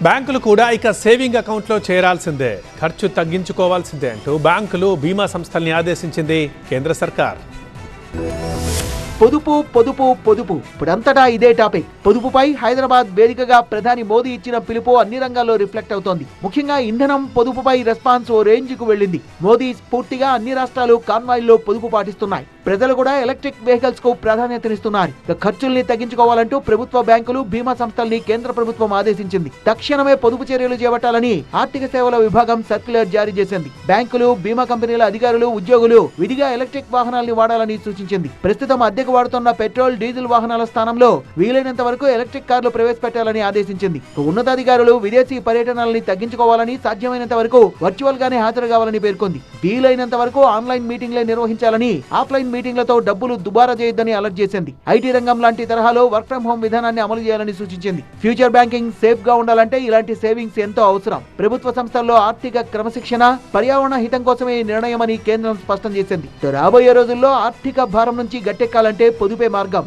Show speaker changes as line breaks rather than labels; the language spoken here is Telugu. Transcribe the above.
బ్యాంకులు కూడా ఇక సేవింగ్ అకౌంట్లో చేరాల్సిందే, ఖర్చు తగ్గించుకోవాల్సిందే అంటూ బ్యాంకులు బీమా సంస్థల్ని ఆదేశించింది కేంద్ర సర్కార్.
పొదుపు పొదుపు పొదుపు ఇప్పుడంతటా ఇదే టాపిక్. పొదుపుపై హైదరాబాద్ వేదికగా ప్రధాని మోదీ ఇచ్చిన పిలుపు అన్ని రంగాల్లో రిఫ్లెక్ట్ అవుతోంది. ముఖ్యంగా ఇంధనం పొదుపుపై రెస్పాన్స్ ఓ రేంజ్ కు వెళ్ళింది. మోదీ స్ఫూర్తిగా అన్ని రాష్ట్రాలు కాన్వాయ్ల్లో పొదుపు పాటిస్తున్నాయి. ప్రజలు కూడా ఎలక్ట్రిక్ వెహికల్స్ కు ప్రాధాన్యతనిస్తున్నారు. ఖర్చుల్ని తగ్గించుకోవాలంటూ ప్రభుత్వ బ్యాంకులు బీమా సంస్థల్ని కేంద్ర ప్రభుత్వం ఆదేశించింది. తక్షణమే పొదుపు చర్యలు చేపట్టాలని ఆర్థిక సేవల విభాగం సర్క్యులర్ జారీ చేసింది. బ్యాంకులు, బీమా కంపెనీల అధికారులు, ఉద్యోగులు విధిగా ఎలక్ట్రిక్ వాహనాల్ని వాడాలని సూచించింది. ప్రస్తుతం అద్దెకు వాడుతున్న పెట్రోల్, డీజిల్ వాహనాల స్థానంలో వీలైనంత వరకు ఎలక్ట్రిక్ కార్లు ప్రవేశపెట్టాలని ఆదేశించింది. ఉన్నతాధికారులు విదేశీ పర్యటనల్ని తగ్గించుకోవాలని, సాధ్యమైనంత వరకు వర్చువల్ గానే హాజరు కావాలని పేర్కొంది. వీలైనంత వరకు ఆన్లైన్ మీటింగ్లే నిర్వహించాలని, ఆఫ్లైన్ మీటింగ్లతో డబ్బులు దుబారా చేయొద్దని అలర్ట్ చేసింది. ఐటీ రంగం లాంటి తరహాలో వర్క్ ఫ్రం హోం విధానాన్ని అమలు చేయాలని సూచించింది. ఫ్యూచర్ బ్యాంకింగ్ సేఫ్ గా ఉండాలంటే ఇలాంటి సేవింగ్స్ ఎంతో అవసరం. ప్రభుత్వ సంస్థల్లో ఆర్థిక క్రమశిక్షణ, పర్యావరణ హితం కోసమే ఈ నిర్ణయమని కేంద్రం స్పష్టం చేసింది. రాబోయే రోజుల్లో ఆర్థిక భారం నుంచి గట్టెక్కాలంటే పొదుపే మార్గం.